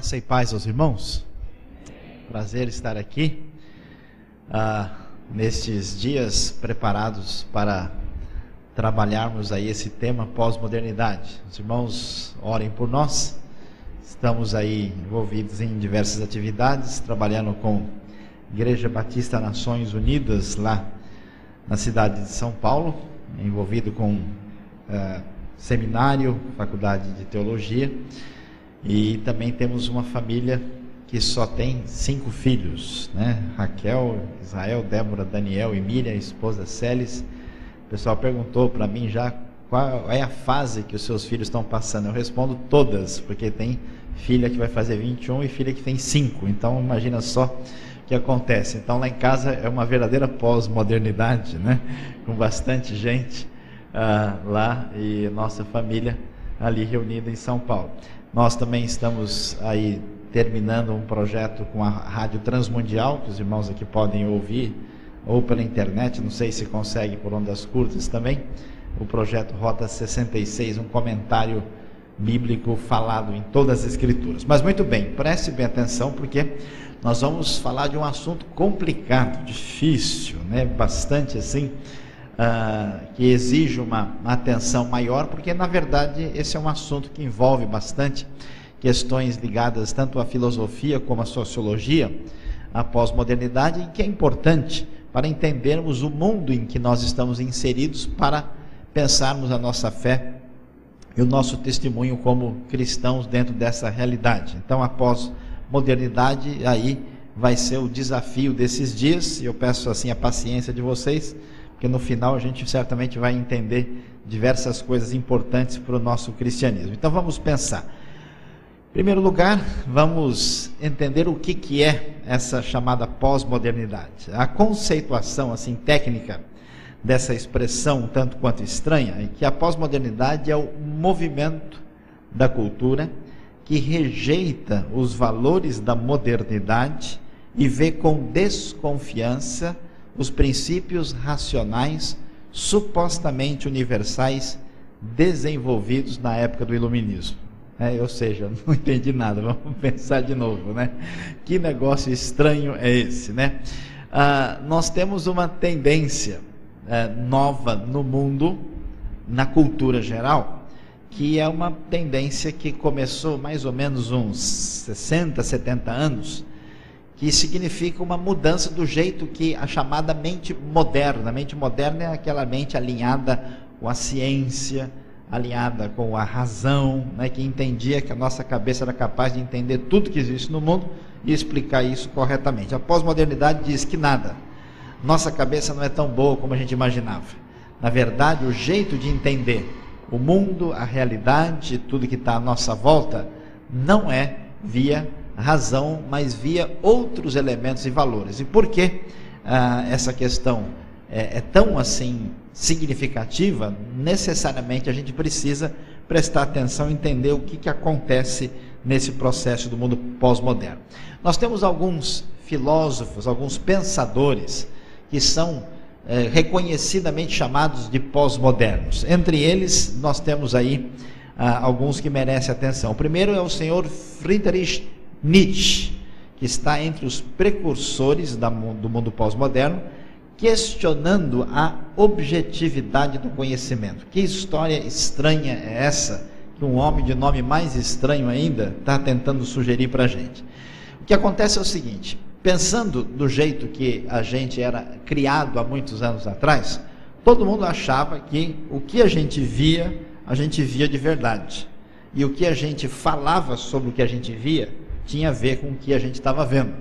Graça e paz aos irmãos. Prazer estar aqui nestes dias preparados para trabalharmos aí esse tema pós-modernidade. Os irmãos orem por nós. Estamos aí envolvidos em diversas atividades, trabalhando com Igreja Batista Nações Unidas lá na cidade de São Paulo, envolvido com seminário, faculdade de teologia, e também temos uma família que só tem 5 filhos, né? Raquel, Israel, Débora, Daniel e Miriam, esposa Célis. O pessoal perguntou para mim já qual é a fase que os seus filhos estão passando. Eu respondo todas, porque tem filha que vai fazer 21 e filha que tem 5, então imagina só o que acontece. Então lá em casa é uma verdadeira pós-modernidade, né? Com bastante gente lá, e nossa família ali reunida em São Paulo. Nós também estamos aí terminando um projeto com a Rádio Transmundial, que os irmãos aqui podem ouvir, ou pela internet, não sei se consegue por ondas curtas também, o projeto Rota 66, um comentário bíblico falado em todas as escrituras. Mas muito bem, preste bem atenção, porque nós vamos falar de um assunto complicado, difícil, né? Bastante assim, que exige uma atenção maior, porque na verdade esse é um assunto que envolve bastante questões ligadas tanto à filosofia como à sociologia, à pós-modernidade, e que é importante para entendermos o mundo em que nós estamos inseridos, para pensarmos a nossa fé e o nosso testemunho como cristãos dentro dessa realidade. Então a pós-modernidade aí vai ser o desafio desses dias, e eu peço assim a paciência de vocês, porque no final a gente certamente vai entender diversas coisas importantes para o nosso cristianismo. Então vamos pensar. Em primeiro lugar, vamos entender o que é essa chamada pós-modernidade. A conceituação assim técnica dessa expressão, tanto quanto estranha, é que a pós-modernidade é o movimento da cultura que rejeita os valores da modernidade e vê com desconfiança os princípios racionais supostamente universais desenvolvidos na época do iluminismo. Ou seja, não entendi nada, vamos pensar de novo, né? Que negócio estranho é esse, né? Nós temos uma tendência nova no mundo, na cultura geral, que é uma tendência que começou mais ou menos uns 60, 70 anos, que significa uma mudança do jeito que a chamada mente moderna. A mente moderna é aquela mente alinhada com a ciência, alinhada com a razão, né, que entendia que a nossa cabeça era capaz de entender tudo que existe no mundo e explicar isso corretamente. A pós-modernidade diz que nada, nossa cabeça não é tão boa como a gente imaginava. Na verdade, o jeito de entender o mundo, a realidade, tudo que está à nossa volta, não é via razão, mas via outros elementos e valores. E por que essa questão é tão assim significativa? Necessariamente a gente precisa prestar atenção e entender o que acontece nesse processo do mundo pós-moderno. Nós temos alguns filósofos, alguns pensadores que são reconhecidamente chamados de pós-modernos. Entre eles nós temos aí alguns que merecem atenção. O primeiro é o senhor Friedrich Nietzsche, que está entre os precursores do mundo pós-moderno, questionando a objetividade do conhecimento. Que história estranha é essa que um homem de nome mais estranho ainda está tentando sugerir para a gente? O que acontece é o seguinte: pensando do jeito que a gente era criado há muitos anos atrás, todo mundo achava que o que a gente via de verdade, e o que a gente falava sobre o que a gente via tinha a ver com o que a gente estava vendo.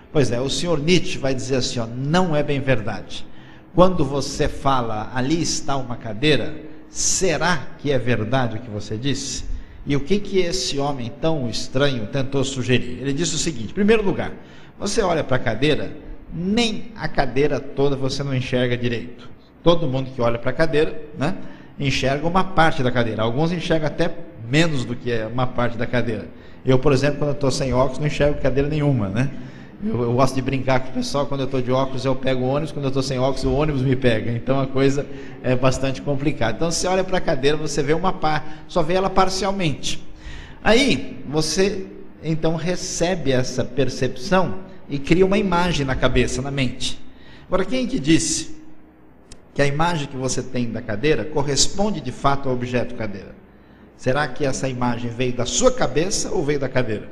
Pois é, o senhor Nietzsche vai dizer assim, não é bem verdade. Quando você fala, ali está uma cadeira, será que é verdade o que você disse? E o que esse homem tão estranho tentou sugerir? Ele disse o seguinte: em primeiro lugar, você olha para a cadeira, nem a cadeira toda você não enxerga direito. Todo mundo que olha para a cadeira, né, enxerga uma parte da cadeira. Alguns enxergam até menos do que uma parte da cadeira. Eu, por exemplo, quando eu estou sem óculos, não enxergo cadeira nenhuma, né? Eu gosto de brincar com o pessoal, quando eu estou de óculos eu pego o ônibus, quando eu estou sem óculos o ônibus me pega, então a coisa é bastante complicada. Então você olha para a cadeira, você vê uma parte, só vê ela parcialmente. Aí você então recebe essa percepção e cria uma imagem na cabeça, na mente. Agora, quem que disse que a imagem que você tem da cadeira corresponde de fato ao objeto cadeira? Será que essa imagem veio da sua cabeça ou veio da cadeira?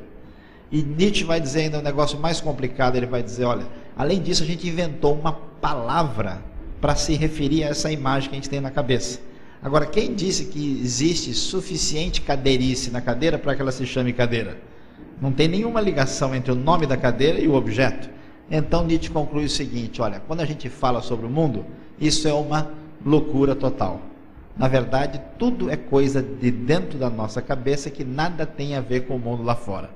E Nietzsche vai dizer ainda um negócio mais complicado. Ele vai dizer, olha, além disso a gente inventou uma palavra para se referir a essa imagem que a gente tem na cabeça. Agora, quem disse que existe suficiente cadeirice na cadeira para que ela se chame cadeira? Não tem nenhuma ligação entre o nome da cadeira e o objeto. Então Nietzsche conclui o seguinte, olha, quando a gente fala sobre o mundo, isso é uma loucura total. Na verdade, tudo é coisa de dentro da nossa cabeça que nada tem a ver com o mundo lá fora.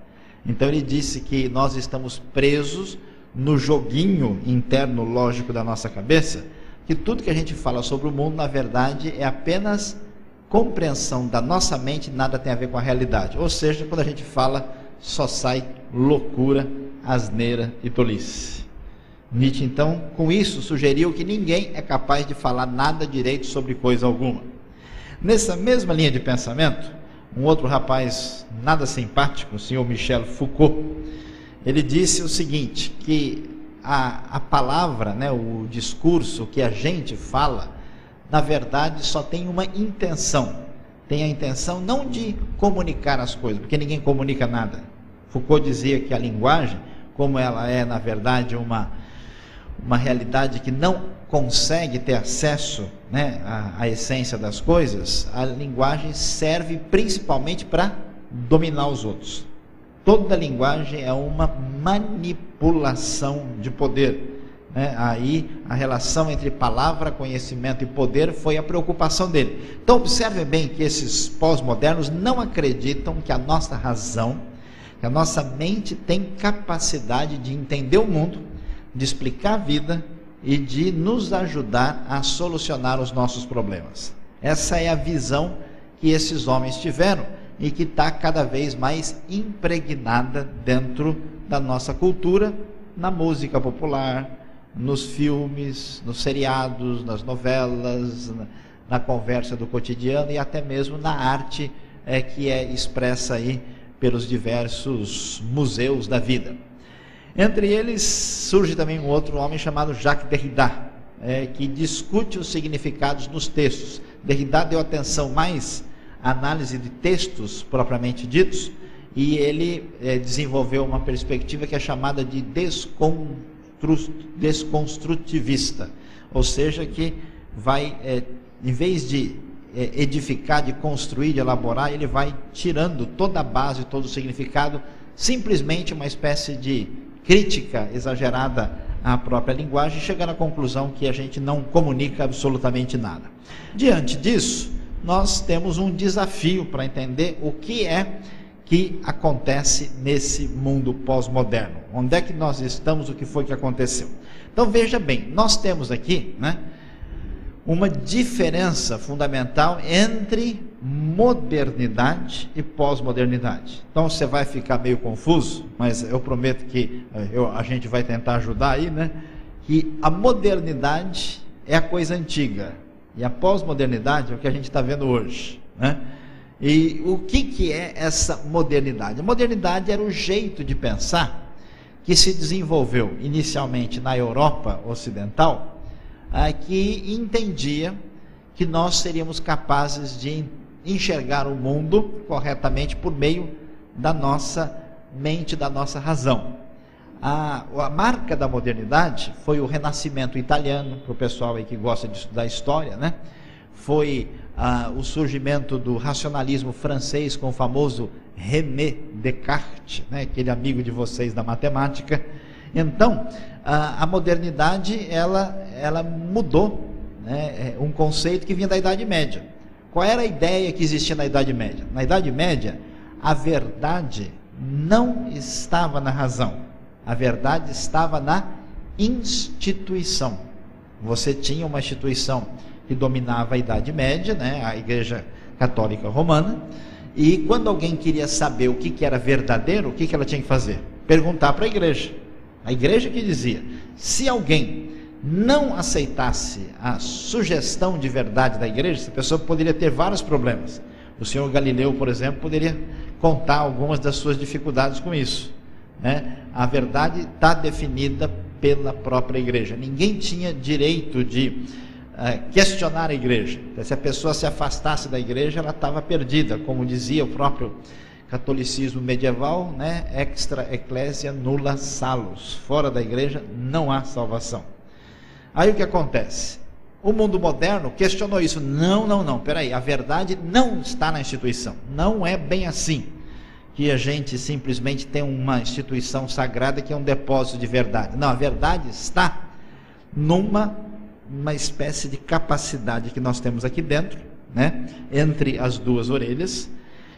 Então ele disse que nós estamos presos no joguinho interno lógico da nossa cabeça, que tudo que a gente fala sobre o mundo, na verdade, é apenas compreensão da nossa mente, nada tem a ver com a realidade. Ou seja, quando a gente fala, só sai loucura, asneira e tolice. Nietzsche, então, com isso, sugeriu que ninguém é capaz de falar nada direito sobre coisa alguma. Nessa mesma linha de pensamento, um outro rapaz nada simpático, o senhor Michel Foucault, ele disse o seguinte, que a palavra, né, o discurso que a gente fala, na verdade só tem uma intenção. Tem a intenção não de comunicar as coisas, porque ninguém comunica nada. Foucault dizia que a linguagem, como ela é na verdade uma realidade que não consegue ter acesso, né, à essência das coisas, a linguagem serve principalmente para dominar os outros. Toda linguagem é uma manipulação de poder, né? Aí a relação entre palavra, conhecimento e poder foi a preocupação dele. Então observe bem que esses pós-modernos não acreditam que a nossa razão, que a nossa mente tem capacidade de entender o mundo, de explicar a vida e de nos ajudar a solucionar os nossos problemas. Essa é a visão que esses homens tiveram e que está cada vez mais impregnada dentro da nossa cultura, na música popular, nos filmes, nos seriados, nas novelas, na conversa do cotidiano e até mesmo na arte que é expressa aí pelos diversos museus da vida. Entre eles surge também um outro homem chamado Jacques Derrida, que discute os significados nos textos. Derrida deu atenção mais à análise de textos propriamente ditos, e ele desenvolveu uma perspectiva que é chamada de desconstrutivista, ou seja, que vai, em vez de edificar, de construir, de elaborar, ele vai tirando toda a base, todo o significado, simplesmente uma espécie de crítica exagerada à própria linguagem, chegando à conclusão que a gente não comunica absolutamente nada. Diante disso, nós temos um desafio para entender o que é que acontece nesse mundo pós-moderno. Onde é que nós estamos, o que foi que aconteceu? Então veja bem, nós temos aqui, né, uma diferença fundamental entre modernidade e pós-modernidade. Então você vai ficar meio confuso, mas eu prometo que a gente vai tentar ajudar aí, né? Que a modernidade é a coisa antiga e a pós-modernidade é o que a gente está vendo hoje, né? E o que é essa modernidade? A modernidade era o jeito de pensar que se desenvolveu inicialmente na Europa Ocidental, que entendia que nós seríamos capazes de enxergar o mundo corretamente por meio da nossa mente, da nossa razão. A marca da modernidade foi o Renascimento italiano, para o pessoal aí que gosta de estudar história, né? Foi o surgimento do racionalismo francês com o famoso René Descartes, né? Aquele amigo de vocês da matemática. Então, a modernidade, ela mudou, né, um conceito que vinha da Idade Média. Qual era a ideia que existia na Idade Média? Na Idade Média, a verdade não estava na razão. A verdade estava na instituição. Você tinha uma instituição que dominava a Idade Média, né, a Igreja Católica Romana, e quando alguém queria saber o que era verdadeiro, o que ela tinha que fazer? Perguntar para a igreja. A igreja que dizia, se alguém não aceitasse a sugestão de verdade da igreja, essa pessoa poderia ter vários problemas. O senhor Galileu, por exemplo, poderia contar algumas das suas dificuldades com isso, né? A verdade está definida pela própria igreja. Ninguém tinha direito de questionar a igreja. Se a pessoa se afastasse da igreja, ela estava perdida, como dizia o próprio catolicismo medieval, né? Extra ecclesia nulla salus. Fora da igreja não há salvação. Aí o que acontece? O mundo moderno questionou isso. Não, peraí, a verdade não está na instituição. Não é bem assim que a gente simplesmente tem uma instituição sagrada que é um depósito de verdade. Não, a verdade está numa espécie de capacidade que nós temos aqui dentro, né? Entre as duas orelhas,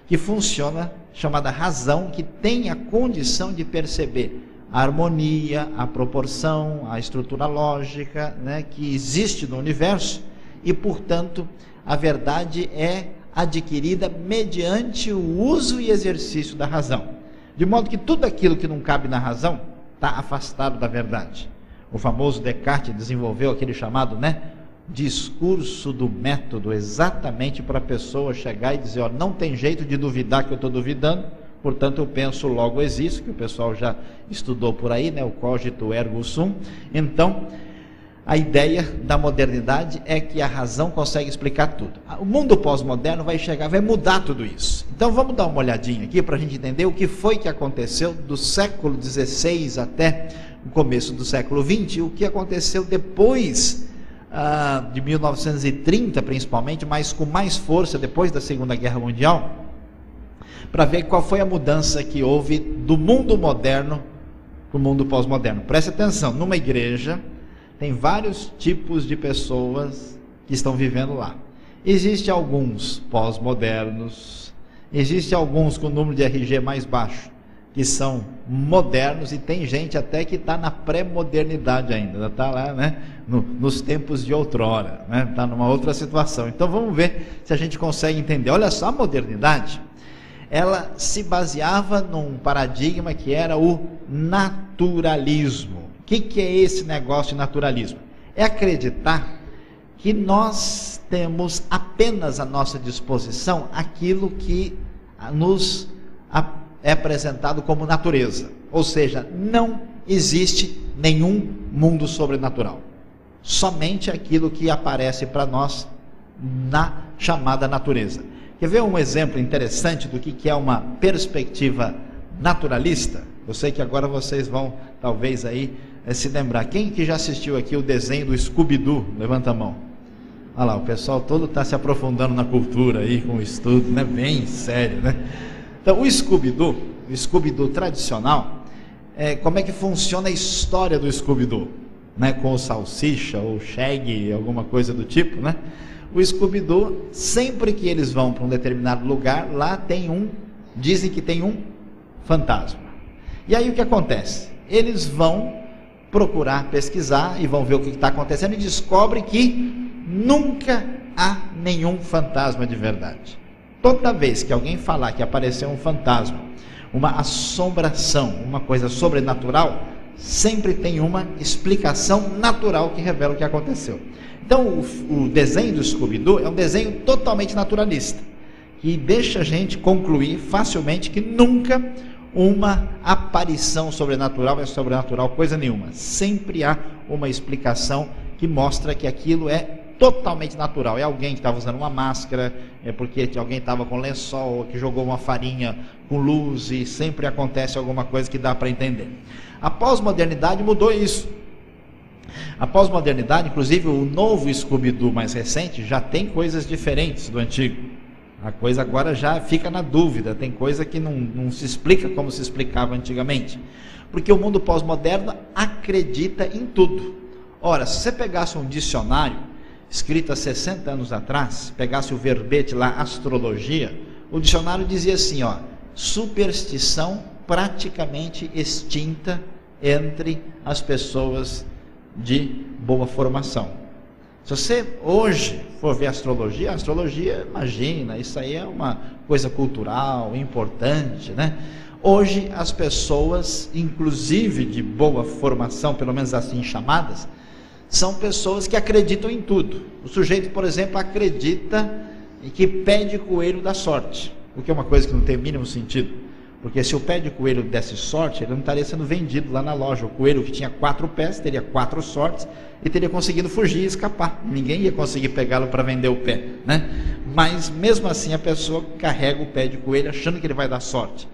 que funciona, chamada razão, que tem a condição de perceber a harmonia, a proporção, a estrutura lógica, né, que existe no universo, e portanto a verdade é adquirida mediante o uso e exercício da razão, de modo que tudo aquilo que não cabe na razão está afastado da verdade. O famoso Descartes desenvolveu aquele chamado, né, discurso do método, exatamente para a pessoa chegar e dizer, ó, não tem jeito de duvidar que eu estou duvidando, portanto eu penso, logo existo, que o pessoal já estudou por aí, né, o cogito ergo sum. Então, a ideia da modernidade é que a razão consegue explicar tudo. O mundo pós-moderno vai chegar, vai mudar tudo isso. Então vamos dar uma olhadinha aqui para a gente entender o que foi que aconteceu do século XVI até o começo do século XX, o que aconteceu depois de 1930 principalmente, mas com mais força depois da Segunda Guerra Mundial, para ver qual foi a mudança que houve do mundo moderno para o mundo pós-moderno. Preste atenção, numa igreja tem vários tipos de pessoas que estão vivendo lá. Existem alguns pós-modernos, existem alguns com número de RG mais baixo, que são modernos, e tem gente até que está na pré-modernidade ainda, está lá, né, nos tempos de outrora, né, está numa outra situação. Então vamos ver se a gente consegue entender. Olha só, a modernidade, ela se baseava num paradigma que era o naturalismo. O que é esse negócio de naturalismo? É acreditar que nós temos apenas à nossa disposição aquilo que nos é apresentado como natureza, ou seja, não existe nenhum mundo sobrenatural, somente aquilo que aparece para nós na chamada natureza. Quer ver um exemplo interessante do que é uma perspectiva naturalista? Eu sei que agora vocês vão talvez aí se lembrar. Quem que já assistiu aqui o desenho do Scooby-Doo? Levanta a mão. Olha lá, o pessoal todo está se aprofundando na cultura aí, com o estudo, né? Bem sério, né? Então, o Scooby-Doo tradicional, como é que funciona a história do Scooby-Doo? Né? Com o Salsicha, ou Shaggy, alguma coisa do tipo, né? O Scooby-Doo, sempre que eles vão para um determinado lugar, lá dizem que tem um fantasma. E aí o que acontece? Eles vão procurar pesquisar e vão ver o que está acontecendo e descobrem que nunca há nenhum fantasma de verdade. Toda vez que alguém falar que apareceu um fantasma, uma assombração, uma coisa sobrenatural, sempre tem uma explicação natural que revela o que aconteceu. Então o desenho do Scooby-Doo é um desenho totalmente naturalista, que deixa a gente concluir facilmente que nunca uma aparição sobrenatural é sobrenatural coisa nenhuma. Sempre há uma explicação que mostra que aquilo é totalmente natural. É alguém que estava usando uma máscara, é porque alguém estava com lençol, que jogou uma farinha com luz, e sempre acontece alguma coisa que dá para entender. A pós-modernidade mudou isso. A pós-modernidade, inclusive o novo Scooby-Doo mais recente, já tem coisas diferentes do antigo. A coisa agora já fica na dúvida, tem coisa que não se explica como se explicava antigamente. Porque o mundo pós-moderno acredita em tudo. Ora, se você pegasse um dicionário escrito há 60 anos atrás, pegasse o verbete lá, astrologia, o dicionário dizia assim, ó, superstição praticamente extinta entre as pessoas de boa formação. Se você hoje for ver a astrologia, imagina, isso aí é uma coisa cultural, importante, né? Hoje as pessoas, inclusive de boa formação, pelo menos assim chamadas, são pessoas que acreditam em tudo. O sujeito, por exemplo, acredita e que pé de coelho dá sorte, o que é uma coisa que não tem o mínimo sentido, porque se o pé de coelho desse sorte, ele não estaria sendo vendido lá na loja. O coelho que tinha 4 pés teria 4 sortes e teria conseguido fugir e escapar, ninguém ia conseguir pegá-lo para vender o pé, né? Mas mesmo assim a pessoa carrega o pé de coelho achando que ele vai dar sorte.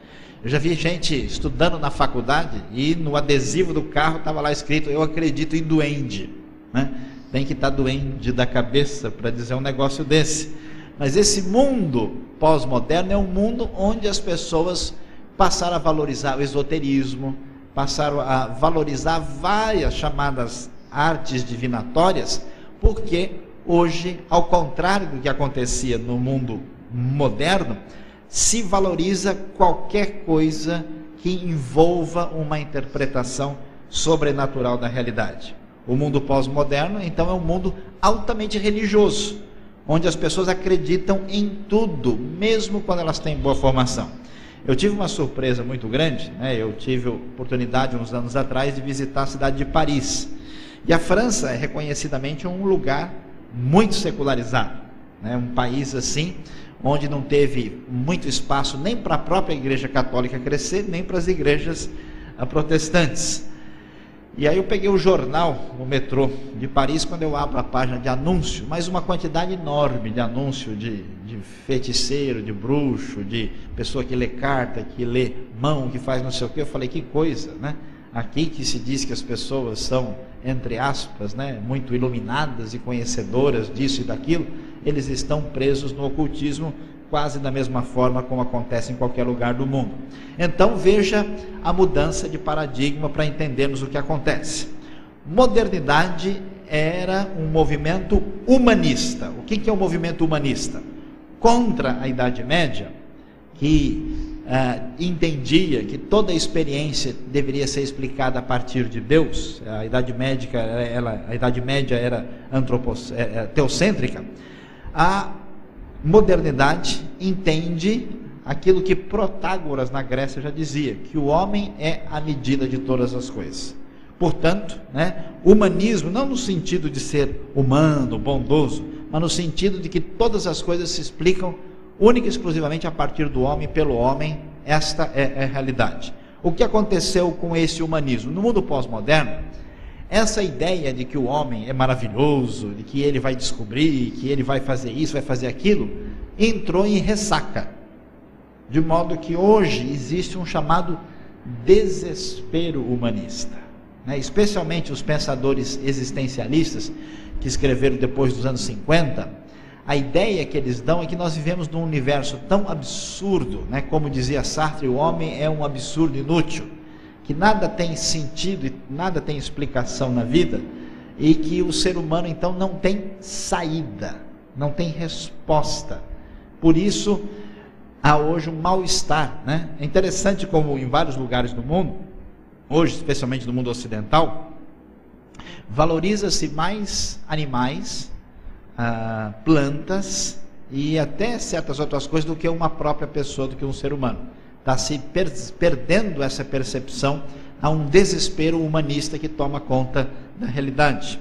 Eu já vi gente estudando na faculdade e no adesivo do carro estava lá escrito: eu acredito em duende, né? Tem que estar doente da cabeça para dizer um negócio desse. Mas esse mundo pós-moderno é um mundo onde as pessoas passaram a valorizar o esoterismo, passaram a valorizar várias chamadas artes divinatórias, porque hoje, ao contrário do que acontecia no mundo moderno, se valoriza qualquer coisa que envolva uma interpretação sobrenatural da realidade. O mundo pós-moderno, então, é um mundo altamente religioso, onde as pessoas acreditam em tudo, mesmo quando elas têm boa formação. Eu tive uma surpresa muito grande, né? Eu tive a oportunidade, uns anos atrás, de visitar a cidade de Paris. E a França é reconhecidamente um lugar muito secularizado, né? Um país assim, onde não teve muito espaço nem para a própria igreja católica crescer, nem para as igrejas protestantes. E aí eu peguei o jornal no metrô de Paris, quando eu abro a página de anúncio, mas uma quantidade enorme de anúncio de feiticeiro, de bruxo, de pessoa que lê carta, que lê mão, que faz não sei o que. Eu falei, que coisa, né? Aqui que se diz que as pessoas são, entre aspas, né, muito iluminadas e conhecedoras disso e daquilo, eles estão presos no ocultismo quase da mesma forma como acontece em qualquer lugar do mundo. Então veja a mudança de paradigma para entendermos o que acontece. Modernidade era um movimento humanista. O que é um movimento humanista? Contra a Idade Média, que entendia que toda a experiência deveria ser explicada a partir de Deus. A Idade Média era teocêntrica. A modernidade entende aquilo que Protágoras na Grécia já dizia, que o homem é a medida de todas as coisas. Portanto, né, humanismo não no sentido de ser humano, bondoso, mas no sentido de que todas as coisas se explicam única e exclusivamente a partir do homem, pelo homem. Esta é a realidade. O que aconteceu com esse humanismo? No mundo pós-moderno, essa ideia de que o homem é maravilhoso, de que ele vai descobrir, que ele vai fazer isso, vai fazer aquilo, entrou em ressaca. De modo que hoje existe um chamado desespero humanista, né? Especialmente os pensadores existencialistas que escreveram depois dos anos 50, a ideia que eles dão é que nós vivemos num universo tão absurdo, né? Como dizia Sartre, o homem é um absurdo inútil, que nada tem sentido e nada tem explicação na vida, e que o ser humano então não tem saída, não tem resposta. Por isso há hoje um mal-estar, né? É interessante como em vários lugares do mundo, hoje especialmente no mundo ocidental, valoriza-se mais animais, plantas e até certas outras coisas do que uma própria pessoa, do que um ser humano. Está se perdendo essa percepção, há um desespero humanista que toma conta da realidade.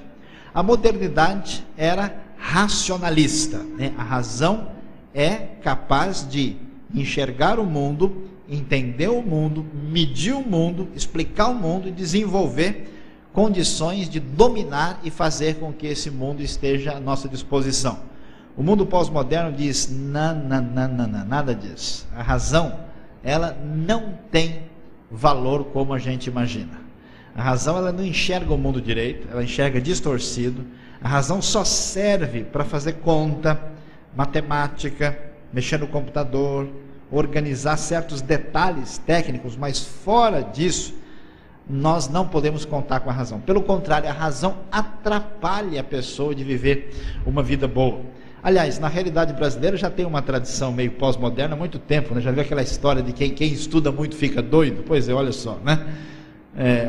A modernidade era racionalista, né? A razão é capaz de enxergar o mundo, entender o mundo, medir o mundo, explicar o mundo e desenvolver condições de dominar e fazer com que esse mundo esteja à nossa disposição. O mundo pós-moderno diz, nada disso. A razão, ela não tem valor como a gente imagina. A razão, ela não enxerga o mundo direito, ela enxerga distorcido. A razão só serve para fazer conta, matemática, mexer no computador, organizar certos detalhes técnicos, mas fora disso, nós não podemos contar com a razão. Pelo contrário, a razão atrapalha a pessoa de viver uma vida boa. Aliás, na realidade brasileira já tem uma tradição meio pós-moderna há muito tempo, né? Já viu aquela história de que quem estuda muito fica doido? Pois é, olha só, né?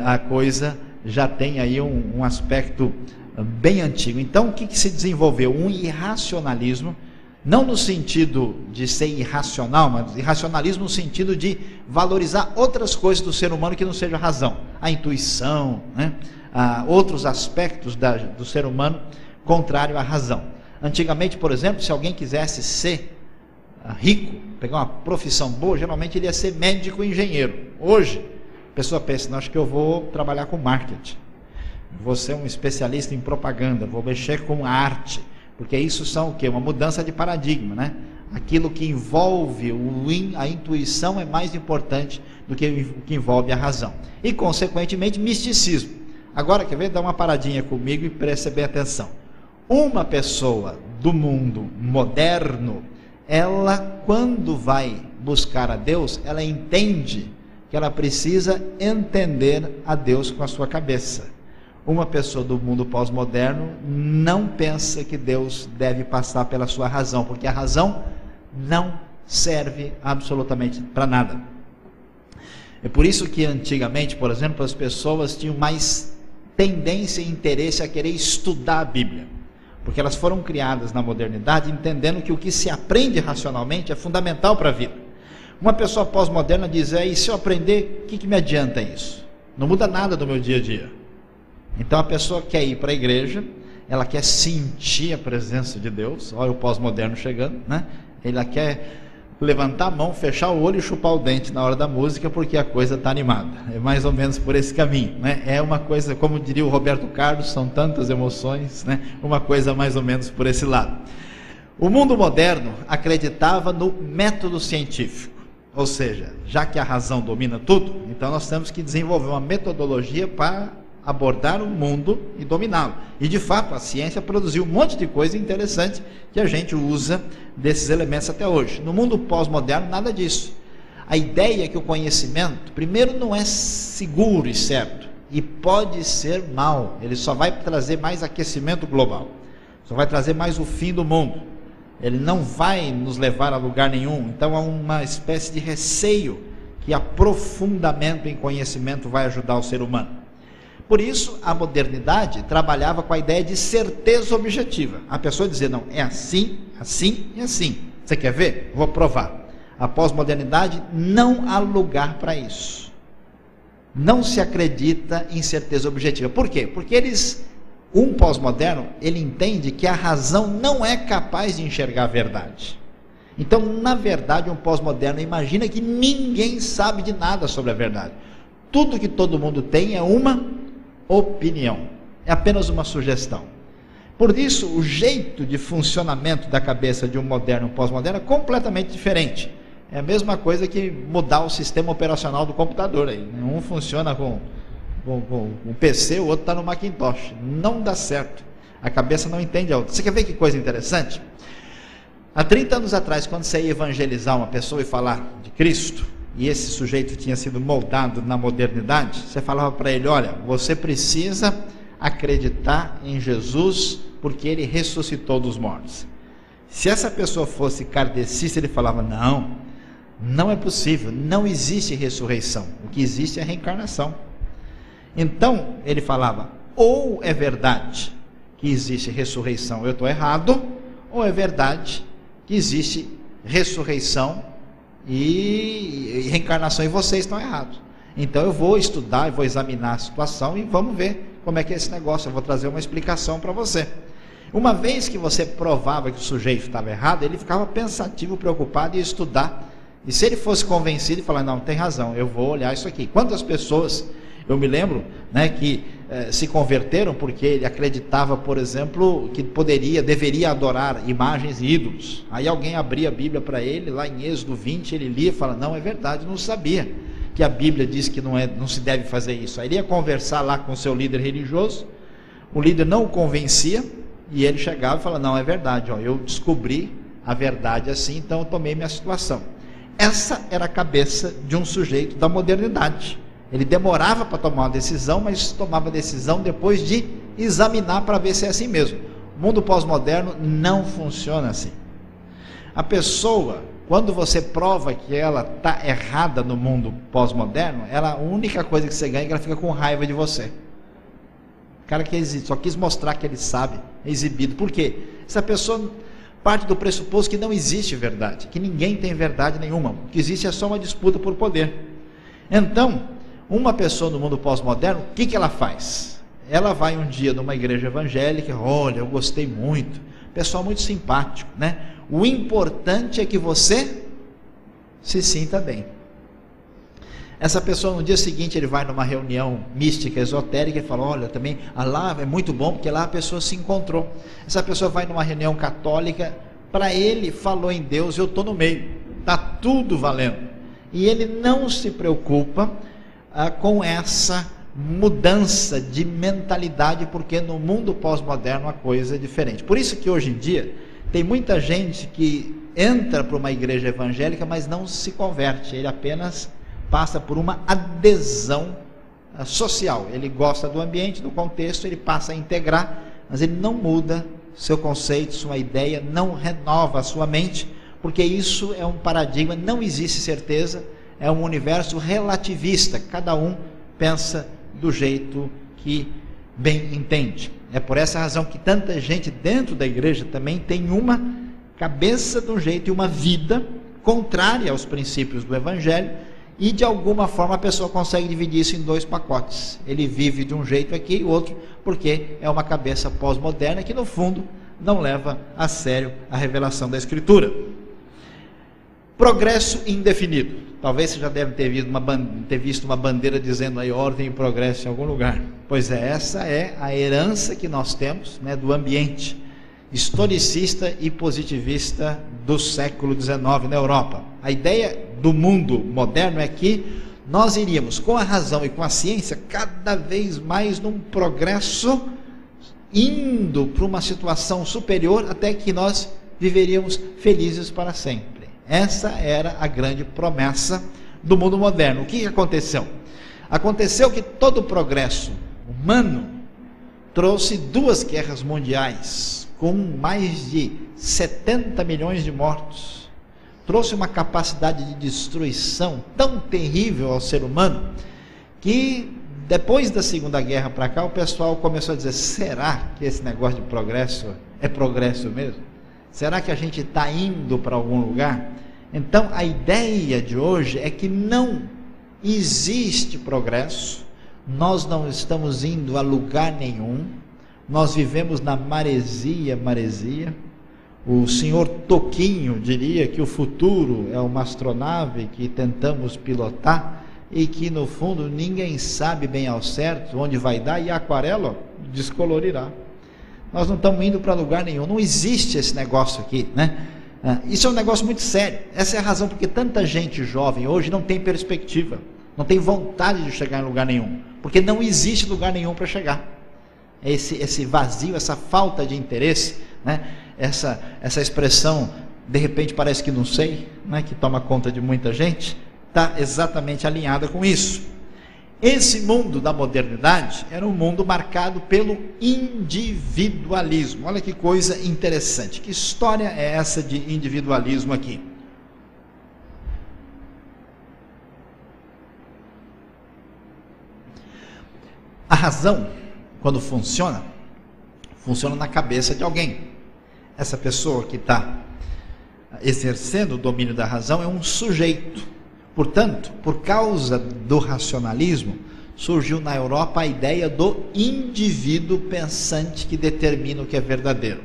A coisa já tem aí um aspecto bem antigo. Então, o que se desenvolveu? Um irracionalismo, não no sentido de ser irracional, mas irracionalismo no sentido de valorizar outras coisas do ser humano que não seja a razão, a intuição, né? Outros aspectos do ser humano contrário à razão. Antigamente, por exemplo, se alguém quisesse ser rico, pegar uma profissão boa, geralmente ele ia ser médico ou engenheiro. Hoje, a pessoa pensa, não, acho que eu vou trabalhar com marketing, vou ser um especialista em propaganda, vou mexer com arte, porque isso são o quê? Uma mudança de paradigma, né? Aquilo que envolve a intuição é mais importante do que o que envolve a razão. E, consequentemente, misticismo. Agora, quer ver? Dá uma paradinha comigo e preste bem atenção. Uma pessoa do mundo moderno, ela, quando vai buscar a Deus, ela entende que ela precisa entender a Deus com a sua cabeça. Uma pessoa do mundo pós-moderno não pensa que Deus deve passar pela sua razão, porque a razão não serve absolutamente para nada. É por isso que antigamente, por exemplo, as pessoas tinham mais tendência e interesse a querer estudar a Bíblia, porque elas foram criadas na modernidade entendendo que o que se aprende racionalmente é fundamental para a vida. Uma pessoa pós-moderna diz, e se eu aprender, o que me adianta isso? Não muda nada do meu dia a dia. Então a pessoa quer ir para a igreja, ela quer sentir a presença de Deus, olha o pós-moderno chegando, né? Ela quer levantar a mão, fechar o olho e chupar o dente na hora da música, porque a coisa está animada. É mais ou menos por esse caminho, né? É uma coisa, como diria o Roberto Carlos, são tantas emoções, né? Uma coisa mais ou menos por esse lado. O mundo moderno acreditava no método científico, ou seja, já que a razão domina tudo, então nós temos que desenvolver uma metodologia para abordar o mundo e dominá-lo. E de fato a ciência produziu um monte de coisa interessante que a gente usa desses elementos até hoje. No mundo pós-moderno nada disso. A ideia é que o conhecimento, primeiro, não é seguro e certo, e pode ser mal. Ele só vai trazer mais aquecimento global, só vai trazer mais o fim do mundo. Ele não vai nos levar a lugar nenhum. Então há uma espécie de receio que aprofundamento em conhecimento vai ajudar o ser humano. Por isso, a modernidade trabalhava com a ideia de certeza objetiva. A pessoa dizia, não, é assim, assim e assim. Você quer ver? Vou provar. A pós-modernidade não há lugar para isso. Não se acredita em certeza objetiva. Por quê? Porque um pós-moderno, ele entende que a razão não é capaz de enxergar a verdade. Então, na verdade, um pós-moderno imagina que ninguém sabe de nada sobre a verdade. Tudo que todo mundo tem é uma opinião, é apenas uma sugestão. Por isso, o jeito de funcionamento da cabeça de um moderno e um pós-moderno é completamente diferente. É a mesma coisa que mudar o sistema operacional do computador aí. Um funciona com um PC, o outro está no Macintosh. Não dá certo. A cabeça não entende a outra. Você quer ver que coisa interessante? Há 30 anos atrás, quando você ia evangelizar uma pessoa e falar de Cristo, e esse sujeito tinha sido moldado na modernidade, você falava para ele, olha, você precisa acreditar em Jesus porque ele ressuscitou dos mortos. Se essa pessoa fosse kardecista, ele falava, não é possível, não existe ressurreição, o que existe é reencarnação. Então ele falava, ou é verdade que existe ressurreição, eu estou errado, ou é verdade que existe ressurreição e reencarnação e vocês estão errados. Então eu vou estudar, eu vou examinar a situação e vamos ver como é que é esse negócio, eu vou trazer uma explicação para você. Uma vez que você provava que o sujeito estava errado, ele ficava pensativo, preocupado em estudar, e se ele fosse convencido e falar, não, tem razão, eu vou olhar isso aqui. Quantas pessoas, eu me lembro, né, que se converteram porque ele acreditava, por exemplo, que deveria adorar imagens e ídolos. Aí alguém abria a Bíblia para ele, lá em Êxodo 20, ele lia e fala, não, é verdade, não sabia que a Bíblia diz que não se deve fazer isso. Aí ele ia conversar lá com o seu líder religioso, o líder não o convencia, e ele chegava e falava, não, é verdade, eu descobri a verdade assim, então eu tomei minha situação. Essa era a cabeça de um sujeito da modernidade. Ele demorava para tomar uma decisão, mas tomava a decisão depois de examinar para ver se é assim mesmo. O mundo pós-moderno não funciona assim. A pessoa, quando você prova que ela está errada no mundo pós-moderno, a única coisa que você ganha é que ela fica com raiva de você. O cara que só quis mostrar que ele sabe, é exibido. Por quê? Essa pessoa parte do pressuposto que não existe verdade, que ninguém tem verdade nenhuma. O que existe é só uma disputa por poder. Então, uma pessoa no mundo pós-moderno, o que ela faz? ela vai um dia numa igreja evangélica, olha, eu gostei muito, pessoal muito simpático, né? O importante é que você se sinta bem. Essa pessoa no dia seguinte ele vai numa reunião mística, esotérica e fala, olha, também lá é muito bom porque lá a pessoa se encontrou. Essa pessoa vai numa reunião católica, para ele falou em Deus, eu estou no meio, está tudo valendo. E ele não se preocupa com essa mudança de mentalidade, porque no mundo pós-moderno a coisa é diferente. Por isso que hoje em dia tem muita gente que entra para uma igreja evangélica, mas não se converte, ele apenas passa por uma adesão social. Ele gosta do ambiente, do contexto, ele passa a integrar, mas ele não muda seu conceito, sua ideia, não renova a sua mente, porque isso é um paradigma, não existe certeza, é um universo relativista, cada um pensa do jeito que bem entende. É por essa razão que tanta gente dentro da igreja também tem uma cabeça de um jeito e uma vida contrária aos princípios do evangelho, e de alguma forma a pessoa consegue dividir isso em dois pacotes. Ele vive de um jeito aqui e outro, porque é uma cabeça pós-moderna que no fundo não leva a sério a revelação da Escritura. Progresso indefinido. Talvez você já deve ter visto uma bandeira dizendo aí ordem e progresso em algum lugar. Pois é, essa é a herança que nós temos, né, do ambiente historicista e positivista do século XIX na Europa. A ideia do mundo moderno é que nós iríamos, com a razão e com a ciência, cada vez mais num progresso, indo para uma situação superior, até que nós viveríamos felizes para sempre. Essa era a grande promessa do mundo moderno. O que aconteceu? Aconteceu que todo o progresso humano trouxe 2 guerras mundiais, com mais de 70 milhões de mortos. Trouxe uma capacidade de destruição tão terrível ao ser humano, que depois da Segunda Guerra para cá, o pessoal começou a dizer, será que esse negócio de progresso é progresso mesmo? Será que a gente está indo para algum lugar? Então a ideia de hoje é que não existe progresso, nós não estamos indo a lugar nenhum, nós vivemos na maresia. O senhor Toquinho diria que o futuro é uma astronave que tentamos pilotar e que no fundo ninguém sabe bem ao certo onde vai dar, e a aquarela descolorirá. Nós não estamos indo para lugar nenhum, não existe esse negócio aqui, né? Isso é um negócio muito sério. Essa é a razão porque tanta gente jovem hoje não tem perspectiva, não tem vontade de chegar em lugar nenhum, porque não existe lugar nenhum para chegar. Esse vazio, essa falta de interesse, né? Essa expressão, de repente parece que não sei, né? Que toma conta de muita gente, está exatamente alinhada com isso. Esse mundo da modernidade era um mundo marcado pelo individualismo. Olha que coisa interessante, que história é essa de individualismo aqui? A razão, quando funciona na cabeça de alguém. Essa pessoa que está exercendo o domínio da razão é um sujeito. Portanto, por causa do racionalismo, surgiu na Europa a ideia do indivíduo pensante que determina o que é verdadeiro.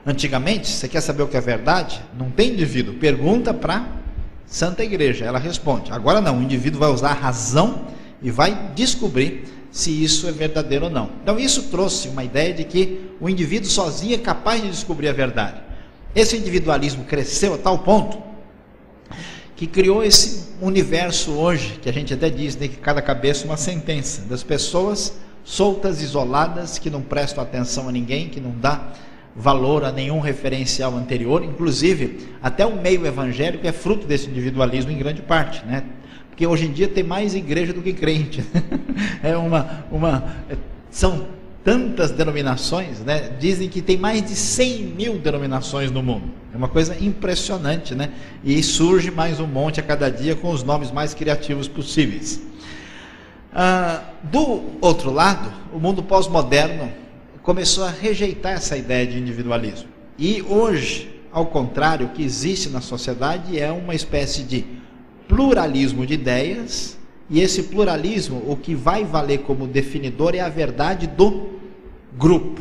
Antigamente, você quer saber o que é verdade? Não tem indivíduo, pergunta para a Santa Igreja, ela responde. Agora não, o indivíduo vai usar a razão e vai descobrir se isso é verdadeiro ou não. Então isso trouxe uma ideia de que o indivíduo sozinho é capaz de descobrir a verdade. Esse individualismo cresceu a tal ponto que criou esse universo hoje, que a gente até diz, né, que cada cabeça uma sentença, das pessoas soltas, isoladas, que não prestam atenção a ninguém, que não dá valor a nenhum referencial anterior. Inclusive até o meio evangélico é fruto desse individualismo em grande parte, né? Porque hoje em dia tem mais igreja do que crente. São tantas denominações, né? Dizem que tem mais de 100 mil denominações no mundo. É uma coisa impressionante, né? E surge mais um monte a cada dia com os nomes mais criativos possíveis. Do outro lado, o mundo pós-moderno começou a rejeitar essa ideia de individualismo. E hoje, ao contrário, o que existe na sociedade é uma espécie de pluralismo de ideias E esse pluralismo, o que vai valer como definidor é a verdade do grupo.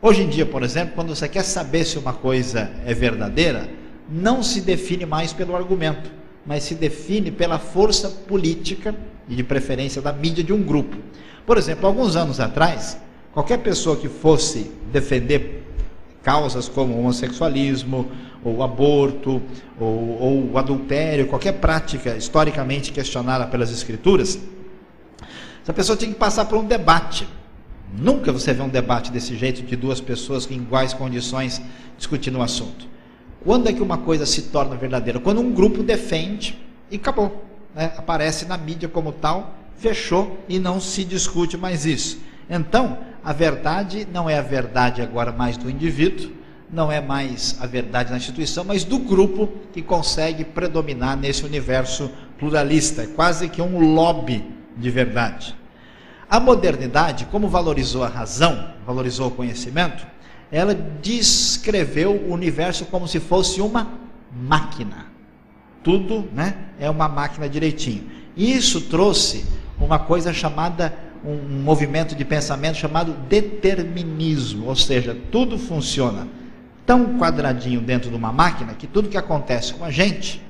Hoje em dia, por exemplo, quando você quer saber se uma coisa é verdadeira, não se define mais pelo argumento, mas se define pela força política e de preferência da mídia de um grupo. Por exemplo, alguns anos atrás, qualquer pessoa que fosse defender causas como o homossexualismo, ou o aborto, ou o adultério, qualquer prática historicamente questionada pelas escrituras, essa pessoa tinha que passar por um debate. Nunca você vê um debate desse jeito, de duas pessoas em iguais condições discutindo um assunto. Quando é que uma coisa se torna verdadeira? Quando um grupo defende e acabou, né? Aparece na mídia como tal, fechou e não se discute mais isso. Então, a verdade não é a verdade agora mais do indivíduo, não é mais a verdade da instituição, mas do grupo que consegue predominar nesse universo pluralista. É quase que um lobby de verdade. A modernidade, como valorizou a razão, valorizou o conhecimento, ela descreveu o universo como se fosse uma máquina. Tudo, né, é uma máquina direitinho. E isso trouxe uma coisa chamada, um movimento de pensamento chamado determinismo, ou seja, tudo funciona tão quadradinho dentro de uma máquina que tudo que acontece com a gente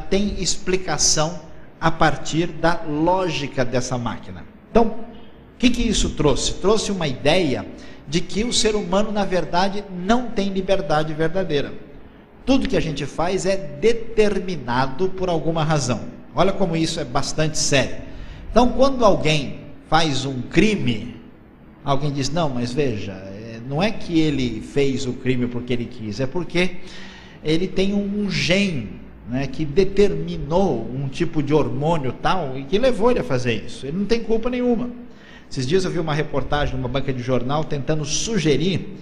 tem explicação a partir da lógica dessa máquina. Então, o que isso trouxe? Trouxe uma ideia de que o ser humano, na verdade, não tem liberdade verdadeira. Tudo que a gente faz é determinado por alguma razão. Olha como isso é bastante sério. Então, quando alguém faz um crime, alguém diz, não, mas veja, não é que ele fez o crime porque ele quis, é porque ele tem um gene, né, que determinou um tipo de hormônio tal e que levou ele a fazer isso. Ele não tem culpa nenhuma. Esses dias eu vi uma reportagem numa banca de jornal tentando sugerir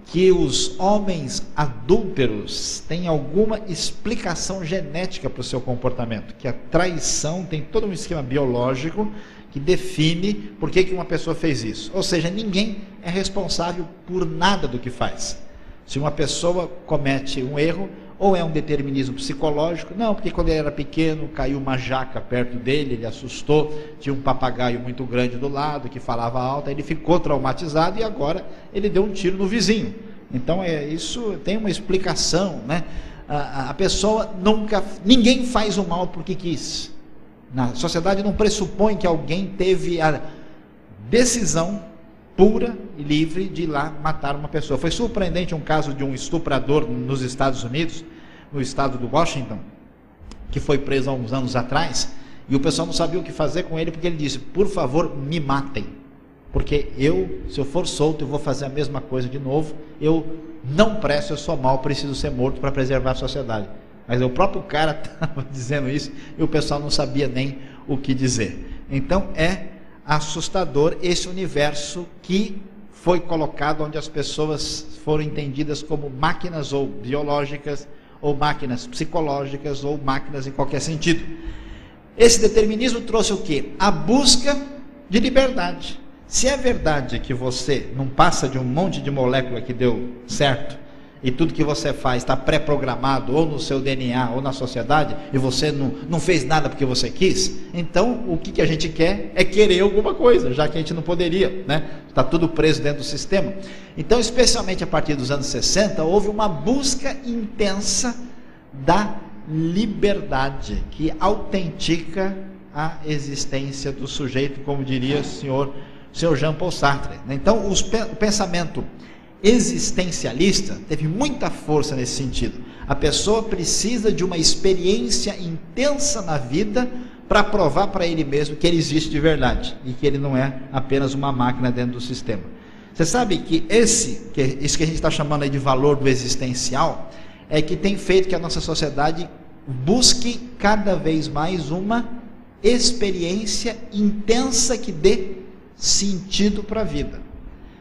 que os homens adúlteros têm alguma explicação genética para o seu comportamento, que a traição tem todo um esquema biológico que define por que uma pessoa fez isso. Ou seja, ninguém é responsável por nada do que faz. Se uma pessoa comete um erro, ou é um determinismo psicológico, não, porque quando ele era pequeno, caiu uma jaca perto dele, ele assustou, tinha um papagaio muito grande do lado, que falava alto, ele ficou traumatizado e agora ele deu um tiro no vizinho. Então, isso tem uma explicação, né? A pessoa ninguém faz o mal porque quis. Na sociedade não pressupõe que alguém teve a decisão pura e livre de ir lá matar uma pessoa. Foi surpreendente um caso de um estuprador nos Estados Unidos, no estado do Washington, que foi preso há uns anos atrás, e o pessoal não sabia o que fazer com ele, porque ele disse, por favor, me matem, porque se eu for solto, eu vou fazer a mesma coisa de novo, eu não presto, eu sou mau, preciso ser morto para preservar a sociedade. Mas o próprio cara estava dizendo isso, e o pessoal não sabia nem o que dizer. Então, assustador esse universo que foi colocado onde as pessoas foram entendidas como máquinas ou biológicas, ou máquinas psicológicas, ou máquinas em qualquer sentido. Esse determinismo trouxe o quê? A busca de liberdade. Se é verdade que você não passa de um monte de molécula que deu certo, e tudo que você faz está pré-programado, ou no seu DNA, ou na sociedade, e você não fez nada porque você quis, então o que a gente quer é querer alguma coisa, já que a gente não poderia, né? Está tudo preso dentro do sistema. Então, especialmente a partir dos anos 60, houve uma busca intensa da liberdade, que autentica a existência do sujeito, como diria o senhor Jean Paul Sartre. Então, o pensamento existencialista teve muita força nesse sentido. A pessoa precisa de uma experiência intensa na vida para provar para ele mesmo que ele existe de verdade e que ele não é apenas uma máquina dentro do sistema. Você sabe que isso que a gente está chamando aí de valor do existencial é que tem feito que a nossa sociedade busque cada vez mais uma experiência intensa que dê sentido para a vida.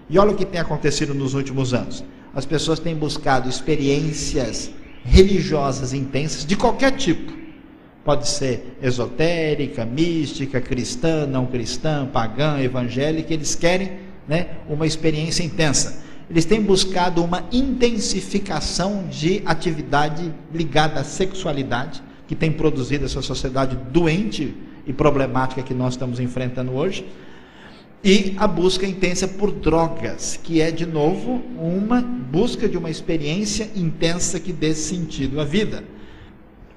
E olha o que tem acontecido nos últimos anos. As pessoas têm buscado experiências religiosas intensas de qualquer tipo. Pode ser esotérica, mística, cristã, não cristã, pagã, evangélica. Eles querem, né, uma experiência intensa. Eles têm buscado uma intensificação de atividade ligada à sexualidade, que tem produzido essa sociedade doente e problemática que nós estamos enfrentando hoje, e a busca intensa por drogas, que é de novo uma busca de uma experiência intensa que dê sentido à vida,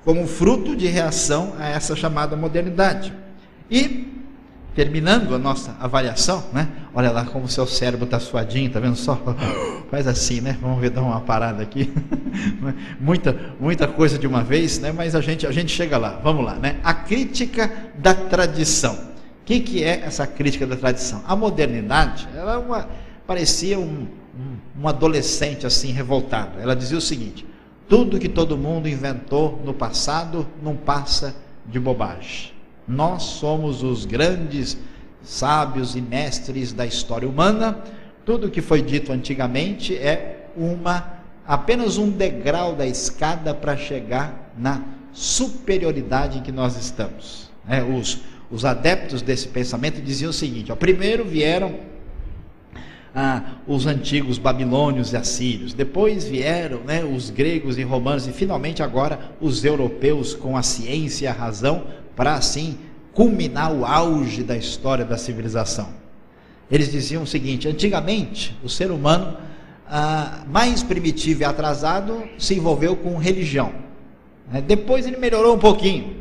como fruto de reação a essa chamada modernidade. E terminando a nossa avaliação, né? Olha lá como o seu cérebro está suadinho, tá vendo só? Faz assim, né? Vamos ver, dar uma parada aqui. muita coisa de uma vez, né? Mas a gente chega lá. Vamos lá, né? A crítica da tradição. O que é essa crítica da tradição? A modernidade, ela parecia um adolescente assim revoltado. Ela dizia o seguinte: tudo que todo mundo inventou no passado não passa de bobagem. Nós somos os grandes sábios e mestres da história humana. Tudo que foi dito antigamente é apenas um degrau da escada para chegar na superioridade em que nós estamos. Os adeptos desse pensamento diziam o seguinte: primeiro vieram os antigos babilônios e assírios, depois vieram os gregos e romanos, e finalmente agora os europeus com a ciência e a razão, para assim culminar o auge da história da civilização. Eles diziam o seguinte: antigamente o ser humano mais primitivo e atrasado se envolveu com religião, depois ele melhorou um pouquinho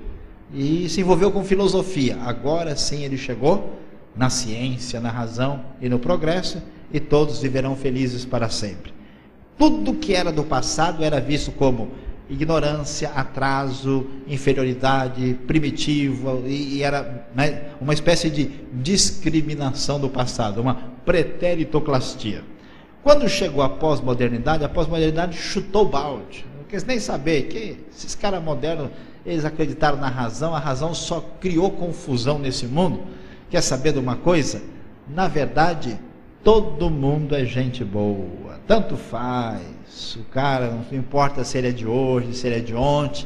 e se envolveu com filosofia, agora sim ele chegou na ciência, na razão e no progresso, e todos viverão felizes para sempre. Tudo que era do passado era visto como ignorância, atraso, inferioridade, primitivo, e era uma espécie de discriminação do passado, uma preteritoclastia. Quando chegou a pós-modernidade chutou o balde. Não quis nem saber que esses caras modernos, eles acreditaram na razão, a razão só criou confusão nesse mundo. Quer saber de uma coisa? Na verdade, todo mundo é gente boa, tanto faz. O cara, não importa se ele é de hoje, se ele é de ontem,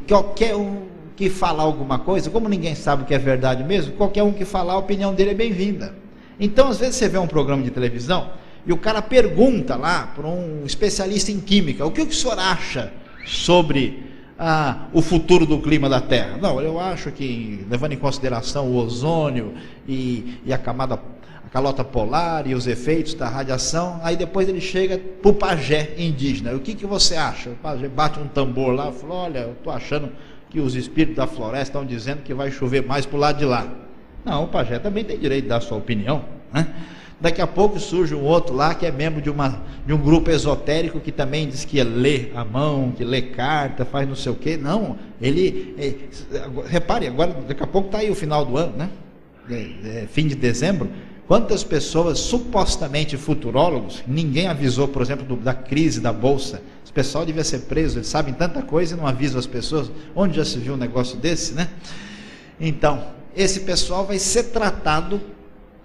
qualquer um que falar alguma coisa, como ninguém sabe o que é verdade mesmo, qualquer um que falar, a opinião dele é bem-vinda. Então, às vezes você vê um programa de televisão e o cara pergunta lá para um especialista em química: o que o senhor acha sobre o futuro do clima da Terra? Não, eu acho que, levando em consideração o ozônio e a calota polar e os efeitos da radiação, aí depois ele chega para o pajé indígena: o que você acha? O pajé bate um tambor lá e fala: olha, eu estou achando que os espíritos da floresta estão dizendo que vai chover mais para o lado de lá. Não, o pajé também tem direito de dar a sua opinião, né? Daqui a pouco surge um outro lá que é membro de um grupo esotérico que também diz que lê a mão, que lê carta, faz não sei o quê. Não, repare, agora daqui a pouco está aí o final do ano, né? Fim de dezembro. Quantas pessoas, supostamente futurólogos, ninguém avisou, por exemplo, da crise da Bolsa. Esse pessoal devia ser preso, eles sabem tanta coisa e não avisam as pessoas. Onde já se viu um negócio desse, né? Então, esse pessoal vai ser tratado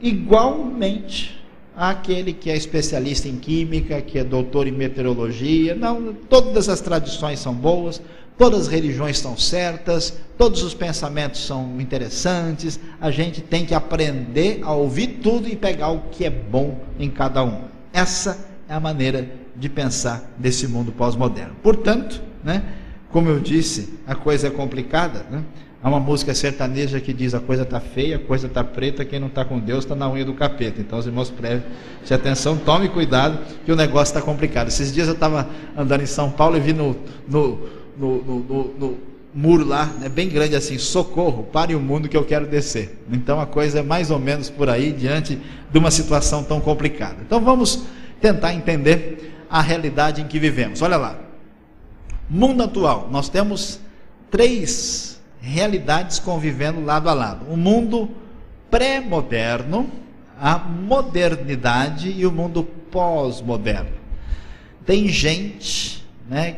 igualmente àquele que é especialista em química, que é doutor em meteorologia. Não, todas as tradições são boas, todas as religiões estão certas, todos os pensamentos são interessantes. A gente tem que aprender a ouvir tudo e pegar o que é bom em cada um. Essa é a maneira de pensar desse mundo pós-moderno. Portanto, como eu disse, a coisa é complicada, Há uma música sertaneja que diz: a coisa está feia, a coisa está preta, quem não está com Deus está na unha do capeta. Então os irmãos prestem atenção, tome cuidado, que o negócio está complicado. Esses dias eu estava andando em São Paulo e vi no muro lá, bem grande assim: socorro, pare o mundo que eu quero descer. Então a coisa é mais ou menos por aí, diante de uma situação tão complicada. Então vamos tentar entender a realidade em que vivemos. Olha lá, mundo atual, nós temos 3 realidades convivendo lado a lado: o mundo pré-moderno, a modernidade e o mundo pós-moderno. Tem gente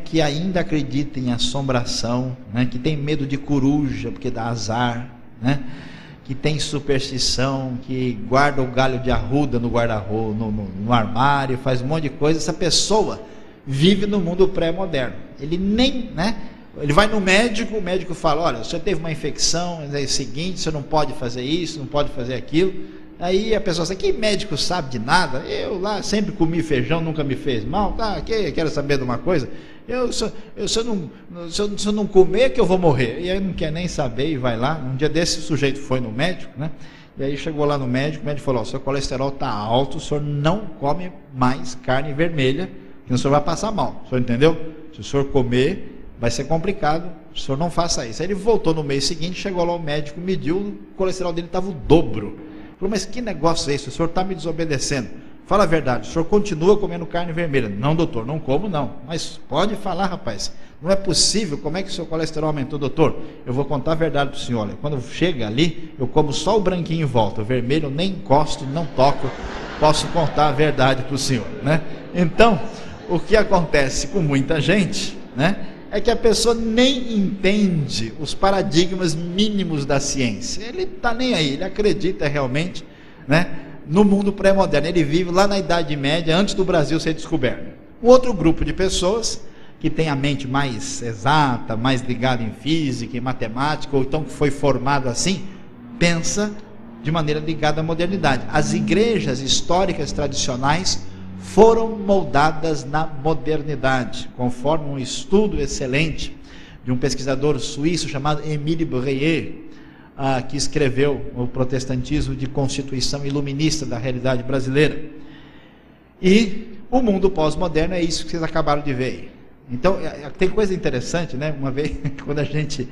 que ainda acredita em assombração, que tem medo de coruja porque dá azar, que tem superstição, que guarda o galho de arruda no guarda-roupa, no armário, faz um monte de coisa. Essa pessoa vive no mundo pré-moderno. Ele nem, ele vai no médico, o médico fala: olha, você teve uma infecção, é o seguinte, você não pode fazer isso, não pode fazer aquilo. Aí a pessoa fala, que médico sabe de nada? Eu lá sempre comi feijão, nunca me fez mal. Tá, quero saber de uma coisa? Se eu não comer, que eu vou morrer. E aí não quer nem saber e vai lá. Um dia desse o sujeito foi no médico, né? E aí chegou lá no médico, o médico falou, o seu colesterol está alto, o senhor não come mais carne vermelha, que o senhor vai passar mal. O senhor entendeu? Se o senhor comer, vai ser complicado, o senhor não faça isso. Aí ele voltou no mês seguinte, chegou lá o médico, mediu, o colesterol dele estava o dobro. Falou, mas que negócio é esse? O senhor está me desobedecendo. Fala a verdade, o senhor continua comendo carne vermelha? Não, doutor, não como não. Mas pode falar, rapaz. Não é possível, como é que o seu colesterol aumentou, doutor? Eu vou contar a verdade para o senhor. Olha, quando chega ali, eu como só o branquinho em volta. O vermelho eu nem encosto, não toco. Posso contar a verdade para o senhor, né? Então, o que acontece com muita gente, né? É que a pessoa nem entende os paradigmas mínimos da ciência. Ele está nem aí, ele acredita realmente, né, no mundo pré-moderno. Ele vive lá na Idade Média, antes do Brasil ser descoberto. Um outro grupo de pessoas que tem a mente mais exata, mais ligada em física, em matemática, ou então que foi formado assim, pensa de maneira ligada à modernidade. As igrejas históricas tradicionais foram moldadas na modernidade, conforme um estudo excelente de um pesquisador suíço chamado Émile Breyer, que escreveu o Protestantismo de Constituição Iluminista da Realidade Brasileira. E o mundo pós-moderno é isso que vocês acabaram de ver aí. Então, tem coisa interessante, né? Uma vez, quando a gente,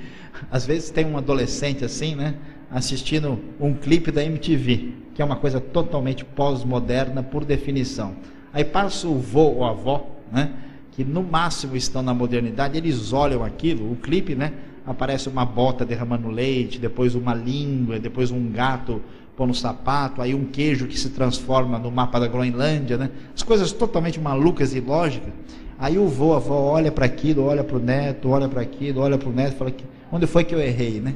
às vezes tem um adolescente assim, né, assistindo um clipe da MTV, que é uma coisa totalmente pós-moderna por definição. Aí passa o vô ou a avó, né, que no máximo estão na modernidade, eles olham aquilo, o clipe, né, aparece uma bota derramando leite, depois uma língua, depois um gato pondo sapato, aí um queijo que se transforma no mapa da Groenlândia, né, as coisas totalmente malucas e ilógicas. Aí o vô, a avó olha para aquilo, olha para o neto, olha para aquilo, olha para o neto e fala, onde foi que eu errei, né?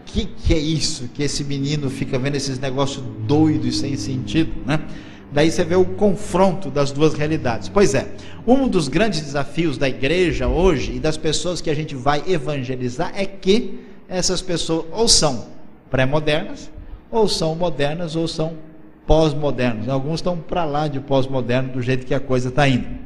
Que é isso? Que esse menino fica vendo esses negócios doidos, sem sentido, né? Daí você vê o confronto das duas realidades. Pois é, um dos grandes desafios da igreja hoje e das pessoas que a gente vai evangelizar é que essas pessoas ou são pré-modernas, ou são modernas, ou são pós-modernas. Alguns estão para lá de pós-moderno do jeito que a coisa está indo.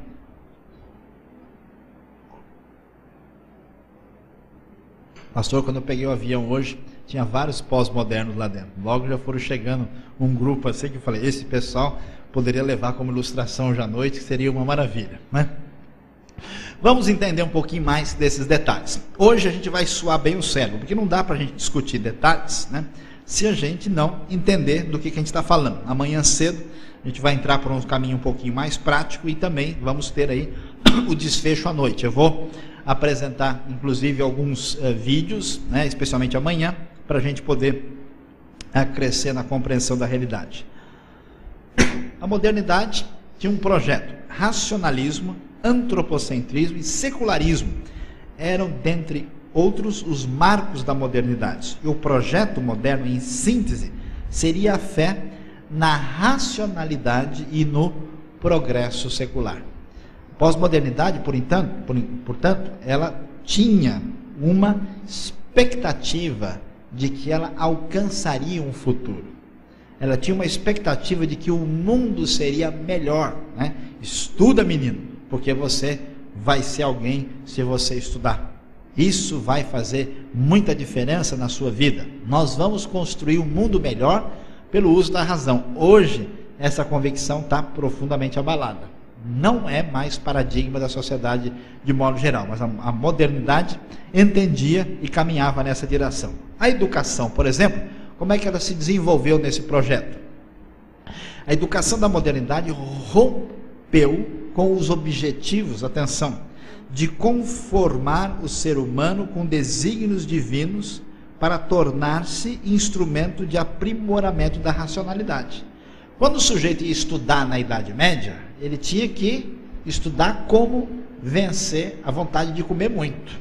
Pastor, quando eu peguei o avião hoje, tinha vários pós-modernos lá dentro. Logo já foram chegando um grupo assim que eu falei, esse pessoal poderia levar como ilustração hoje à noite, que seria uma maravilha, né? Vamos entender um pouquinho mais desses detalhes. Hoje a gente vai suar bem o cérebro, porque não dá para a gente discutir detalhes, né, se a gente não entender do que a gente está falando. Amanhã cedo a gente vai entrar por um caminho um pouquinho mais prático e também vamos ter aí o desfecho à noite. Eu vou apresentar inclusive alguns vídeos, né, especialmente amanhã, para a gente poder crescer na compreensão da realidade. A modernidade tinha um projeto: racionalismo, antropocentrismo e secularismo eram, dentre outros, os marcos da modernidade. E o projeto moderno, em síntese, seria a fé na racionalidade e no progresso secular. A pós-modernidade, portanto, ela tinha uma expectativa de que ela alcançaria um futuro. Ela tinha uma expectativa de que o mundo seria melhor, né? Estuda, menino, porque você vai ser alguém se você estudar. Isso vai fazer muita diferença na sua vida. Nós vamos construir um mundo melhor pelo uso da razão. Hoje, essa convicção está profundamente abalada. Não é mais paradigma da sociedade de modo geral, mas a modernidade entendia e caminhava nessa direção. A educação, por exemplo, como é que ela se desenvolveu nesse projeto? A educação da modernidade rompeu com os objetivos, atenção, de conformar o ser humano com desígnios divinos para tornar-se instrumento de aprimoramento da racionalidade. Quando o sujeito ia estudar na Idade Média, ele tinha que estudar como vencer a vontade de comer muito.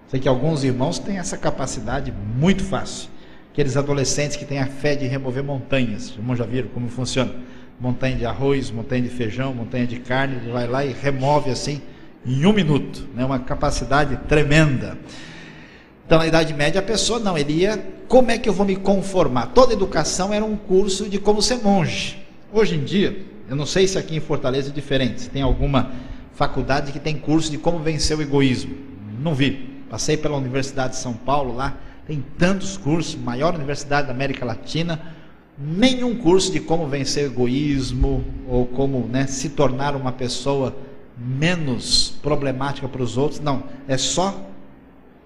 Sei que alguns irmãos têm essa capacidade muito fácil. Aqueles adolescentes que têm a fé de remover montanhas. Os irmãos já viram como funciona? Montanha de arroz, montanha de feijão, montanha de carne, ele vai lá e remove assim em 1 minuto, né? Uma capacidade tremenda. Então, na Idade Média, a pessoa não, ele ia como é que eu vou me conformar? Toda educação era um curso de como ser monge. Hoje em dia, eu não sei se aqui em Fortaleza é diferente, se tem alguma faculdade que tem curso de como vencer o egoísmo. Não vi. Passei pela Universidade de São Paulo, lá tem tantos cursos, maior universidade da América Latina, nenhum curso de como vencer o egoísmo, ou como, né, se tornar uma pessoa menos problemática para os outros. Não, é só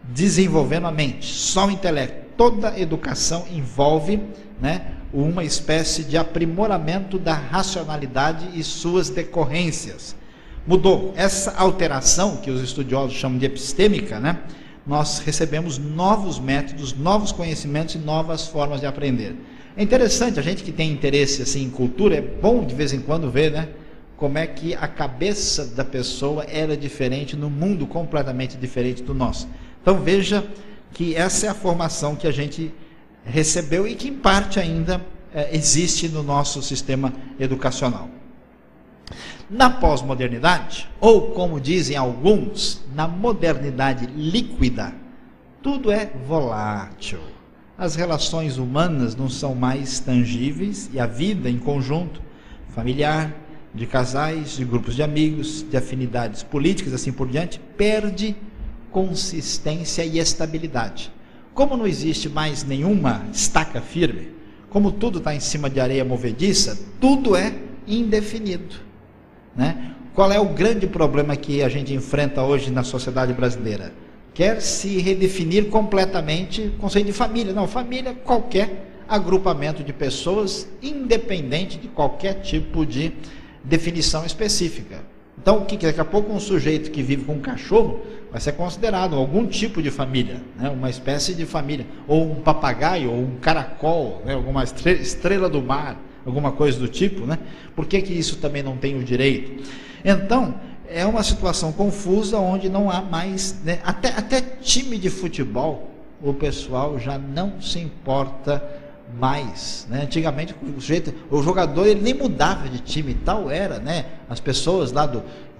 desenvolvendo a mente, só o intelecto. Toda educação envolve, né, uma espécie de aprimoramento da racionalidade e suas decorrências. Mudou. Essa alteração, que os estudiosos chamam de epistêmica, né, nós recebemos novos métodos, novos conhecimentos e novas formas de aprender. É interessante, a gente que tem interesse assim, em cultura, é bom de vez em quando ver, né, como é que a cabeça da pessoa era diferente num mundo completamente diferente do nosso. Então veja que essa é a formação que a gente recebeu e que em parte ainda existe no nosso sistema educacional. Na pós-modernidade, ou como dizem alguns, na modernidade líquida, tudo é volátil. As relações humanas não são mais tangíveis e a vida em conjunto, familiar, de casais, de grupos de amigos, de afinidades políticas, assim por diante, perde consistência e estabilidade. Como não existe mais nenhuma estaca firme, como tudo está em cima de areia movediça, tudo é indefinido, né? Qual é o grande problema que a gente enfrenta hoje na sociedade brasileira? Quer se redefinir completamente o conceito de família. Não, família é qualquer agrupamento de pessoas, independente de qualquer tipo de definição específica. Então, o que daqui a pouco um sujeito que vive com um cachorro vai ser considerado algum tipo de família, né? Uma espécie de família, ou um papagaio, ou um caracol, né? Alguma estrela do mar, alguma coisa do tipo, né? Por que isso também não tem o direito? Então, é uma situação confusa onde não há mais, né? Até time de futebol, o pessoal já não se importa mais, né? Antigamente o jogador ele nem mudava de time, tal era, né? As pessoas lá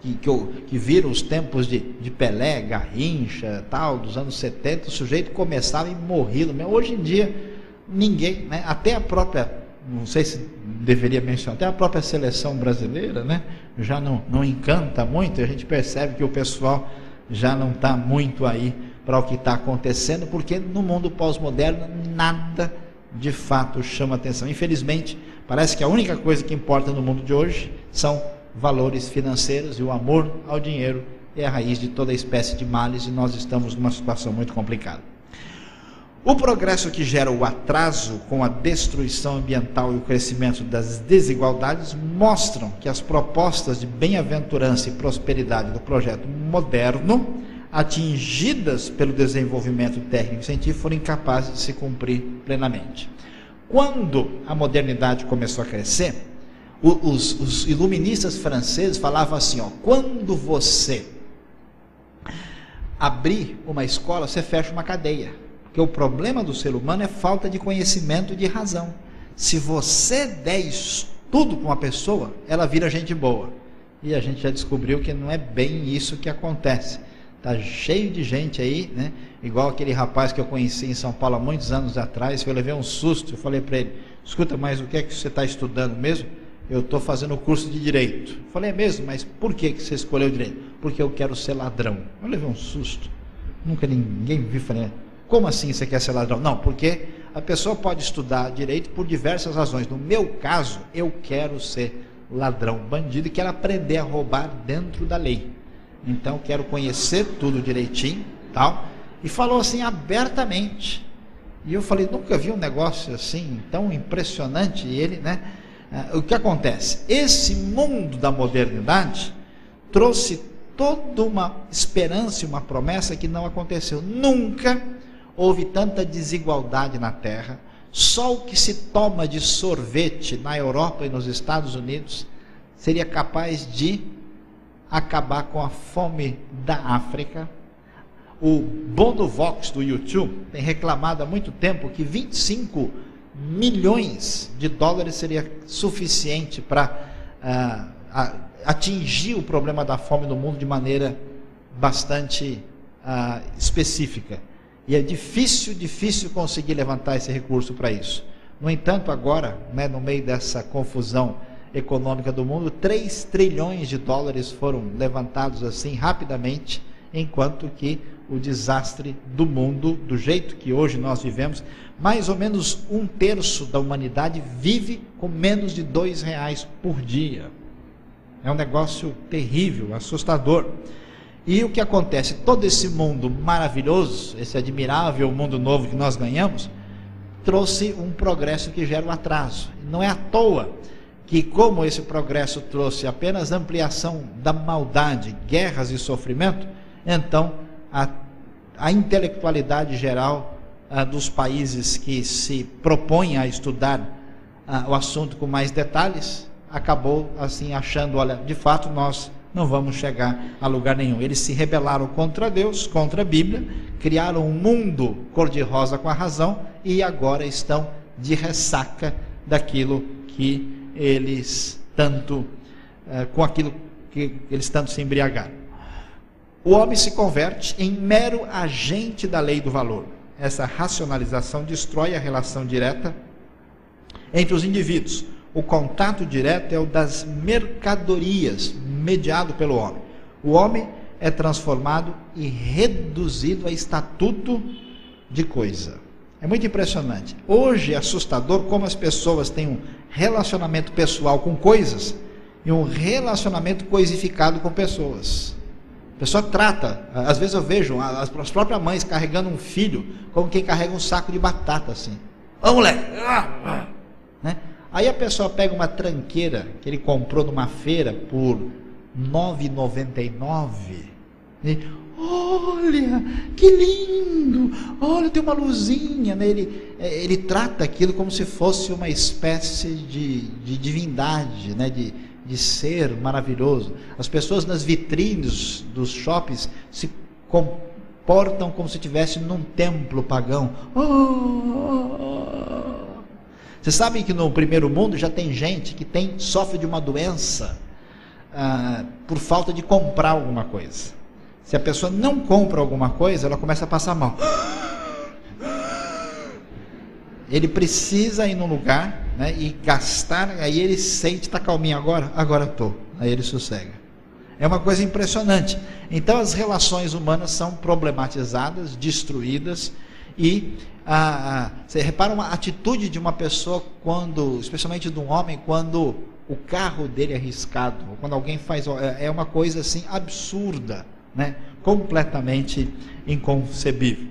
que viram os tempos de Pelé, Garrincha, tal, dos anos 70, o sujeito começava e morria. Hoje em dia ninguém, né? Até a própria, não sei se deveria mencionar, até a própria seleção brasileira, né, já não encanta muito. A gente percebe que o pessoal já não está muito aí para o que está acontecendo, porque no mundo pós-moderno nada de fato chama atenção. Infelizmente, parece que a única coisa que importa no mundo de hoje são valores financeiros, e o amor ao dinheiro é a raiz de toda espécie de males, e nós estamos numa situação muito complicada. O progresso que gera o atraso com a destruição ambiental e o crescimento das desigualdades mostram que as propostas de bem-aventurança e prosperidade do projeto moderno, atingidas pelo desenvolvimento técnico e científico, foram incapazes de se cumprir plenamente. Quando a modernidade começou a crescer, os iluministas franceses falavam assim, quando você abrir uma escola, você fecha uma cadeia. Porque o problema do ser humano é falta de conhecimento e de razão. Se você der estudo para uma pessoa, ela vira gente boa. E a gente já descobriu que não é bem isso que acontece. Está cheio de gente aí, né? Igual aquele rapaz que eu conheci em São Paulo há muitos anos atrás, que eu levei um susto. Eu falei para ele, escuta, mas o que é que você está estudando mesmo? Eu estou fazendo o curso de Direito. Eu falei, é mesmo? Mas por que você escolheu Direito? Porque eu quero ser ladrão. Eu levei um susto. Nunca ninguém me viu. Falei, como assim você quer ser ladrão? Não, porque a pessoa pode estudar direito por diversas razões. No meu caso, eu quero ser ladrão, bandido, e quero aprender a roubar dentro da lei. Então, quero conhecer tudo direitinho, tal. E falou assim abertamente. E eu falei, nunca vi um negócio assim tão impressionante. E ele, né? O que acontece? Esse mundo da modernidade trouxe toda uma esperança e uma promessa que não aconteceu. Nunca houve tanta desigualdade na Terra. Só o que se toma de sorvete na Europa e nos Estados Unidos seria capaz de acabar com a fome da África. O Bono Vox do YouTube tem reclamado há muito tempo que 25 milhões de dólares seria suficiente para atingir o problema da fome no mundo de maneira bastante específica. E é difícil conseguir levantar esse recurso para isso. No entanto, agora, né, no meio dessa confusão econômica do mundo, 3 trilhões de dólares foram levantados assim rapidamente, enquanto que o desastre do mundo, do jeito que hoje nós vivemos, mais ou menos 1/3 da humanidade vive com menos de R$2 por dia. É um negócio terrível, assustador. E o que acontece? Todo esse mundo maravilhoso, esse admirável mundo novo que nós ganhamos, trouxe um progresso que gera um atraso. Não é à toa que, como esse progresso trouxe apenas ampliação da maldade, guerras e sofrimento, então a intelectualidade geral dos países que se propõem a estudar o assunto com mais detalhes, acabou assim achando, olha, de fato nós não vamos chegar a lugar nenhum. Eles se rebelaram contra Deus, contra a Bíblia, criaram um mundo cor-de-rosa com a razão e agora estão de ressaca daquilo que eles tanto, com aquilo que eles tanto se embriagaram. O homem se converte em mero agente da lei do valor. Essa racionalização destrói a relação direta entre os indivíduos. O contato direto é o das mercadorias, mediado pelo homem. O homem é transformado e reduzido a estatuto de coisa. É muito impressionante. Hoje é assustador como as pessoas têm um relacionamento pessoal com coisas e um relacionamento coisificado com pessoas. A pessoa trata, às vezes eu vejo as próprias mães carregando um filho como quem carrega um saco de batata assim. Ô moleque! Né? Aí a pessoa pega uma tranqueira que ele comprou numa feira por R$ 9,99 e olha, que lindo, olha, tem uma luzinha, né? Ele trata aquilo como se fosse uma espécie de divindade, né? de ser maravilhoso. As pessoas nas vitrines dos shoppings se comportam como se estivessem num templo pagão. Vocês sabem que no primeiro mundo já tem gente que sofre de uma doença por falta de comprar alguma coisa. Se a pessoa não compra alguma coisa, ela começa a passar mal. Ele precisa ir num lugar, né, e gastar, aí ele sente, está calminho agora estou. Aí ele sossega. É uma coisa impressionante. Então as relações humanas são problematizadas, destruídas, e você repara uma atitude de uma pessoa, quando, especialmente de um homem, quando o carro dele é riscado, ou quando alguém faz, é uma coisa assim absurda, né? Completamente inconcebível.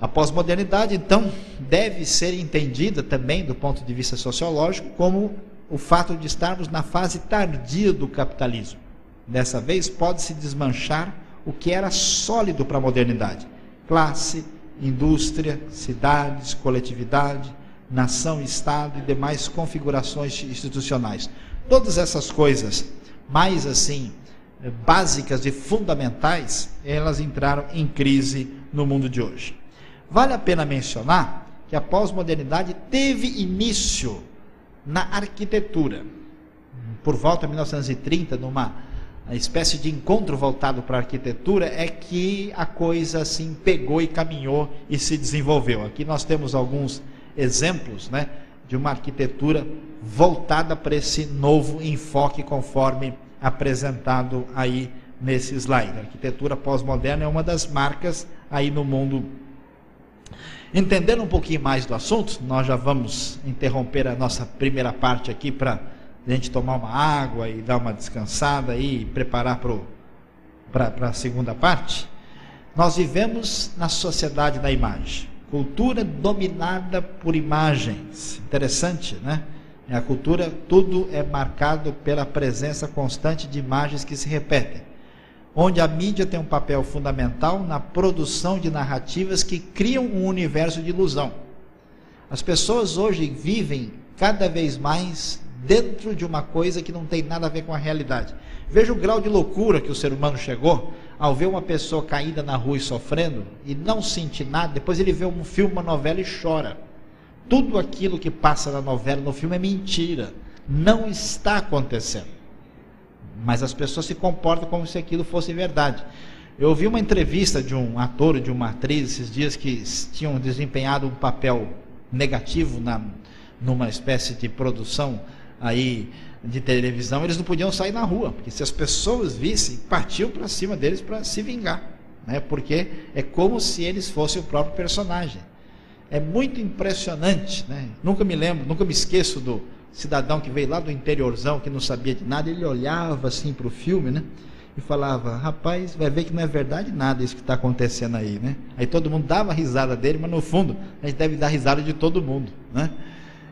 A pós-modernidade, então, deve ser entendida também do ponto de vista sociológico como o fato de estarmos na fase tardia do capitalismo. Dessa vez pode-se desmanchar o que era sólido para a modernidade: classe, indústria, cidades, coletividade, nação, Estado e demais configurações institucionais. Todas essas coisas mais assim básicas e fundamentais, elas entraram em crise no mundo de hoje. Vale a pena mencionar que a pós-modernidade teve início na arquitetura. Por volta de 1930, numa espécie de encontro voltado para a arquitetura, é que a coisa assim pegou e caminhou e se desenvolveu. Aqui nós temos alguns exemplos, né, de uma arquitetura voltada para esse novo enfoque conforme apresentado aí nesse slide. A arquitetura pós-moderna é uma das marcas aí no mundo. Entendendo um pouquinho mais do assunto, nós já vamos interromper a nossa primeira parte aqui para a gente tomar uma água e dar uma descansada e preparar para a segunda parte. Nós vivemos na sociedade da imagem, cultura dominada por imagens. Interessante, né? A cultura, tudo é marcado pela presença constante de imagens que se repetem, onde a mídia tem um papel fundamental na produção de narrativas que criam um universo de ilusão. As pessoas hoje vivem cada vez mais dentro de uma coisa que não tem nada a ver com a realidade. Veja o grau de loucura que o ser humano chegou ao ver uma pessoa caída na rua e sofrendo e não sentir nada. Depois ele vê um filme, uma novela e chora. Tudo aquilo que passa na novela, no filme, é mentira. Não está acontecendo. Mas as pessoas se comportam como se aquilo fosse verdade. Eu ouvi uma entrevista de um ator, de uma atriz, esses dias, que tinham desempenhado um papel negativo numa espécie de produção aí de televisão. Eles não podiam sair na rua, porque se as pessoas vissem, partiam para cima deles para se vingar, né? Porque é como se eles fossem o próprio personagem. É muito impressionante, né? Nunca me esqueço do cidadão que veio lá do interiorzão, que não sabia de nada. Ele olhava assim para o filme, né? E falava: rapaz, vai ver que não é verdade nada isso que está acontecendo aí, né? Aí todo mundo dava risada dele, mas no fundo a gente deve dar risada de todo mundo, né?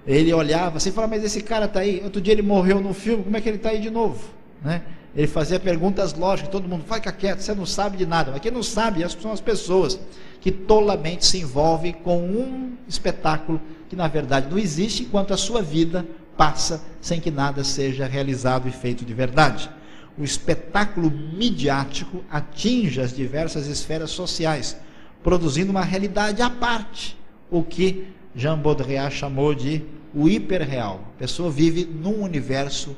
Ele olhava assim e falava: mas esse cara está aí, outro dia ele morreu no filme, como é que ele está aí de novo, né? Ele fazia perguntas lógicas, todo mundo: fica quieto, você não sabe de nada. Mas quem não sabe são as pessoas que tolamente se envolvem com um espetáculo que na verdade não existe, enquanto a sua vida passa sem que nada seja realizado e feito de verdade. O espetáculo midiático atinge as diversas esferas sociais, produzindo uma realidade à parte, o que Jean Baudrillard chamou de o hiperreal. A pessoa vive num universo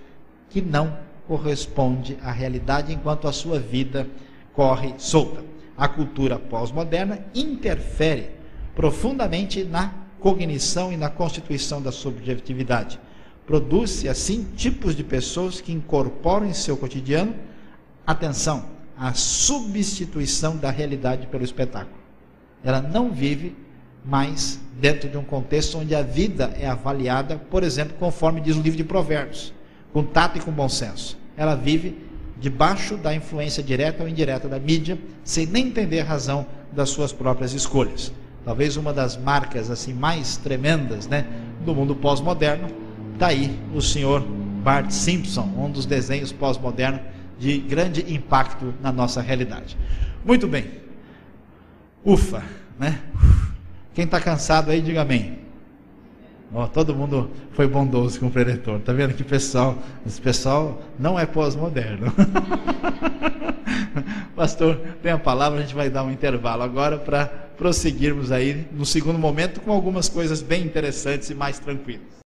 que não corresponde à realidade, enquanto a sua vida corre solta. A cultura pós-moderna interfere profundamente na cognição e na constituição da subjetividade. Produz-se, assim, tipos de pessoas que incorporam em seu cotidiano, atenção, a substituição da realidade pelo espetáculo. Ela não vive mais dentro de um contexto onde a vida é avaliada, por exemplo, conforme diz o livro de Provérbios, com tato e com bom senso. Ela vive debaixo da influência direta ou indireta da mídia, sem nem entender a razão das suas próprias escolhas. Talvez uma das marcas assim mais tremendas, né, do mundo pós-moderno. Está aí o senhor Bart Simpson, um dos desenhos pós-modernos de grande impacto na nossa realidade. Muito bem. Ufa, né? Quem está cansado aí, diga amém. Oh, todo mundo foi bondoso com o preletor. Está vendo que esse pessoal não é pós-moderno. Pastor, tem a palavra, a gente vai dar um intervalo agora para prosseguirmos aí no segundo momento com algumas coisas bem interessantes e mais tranquilas.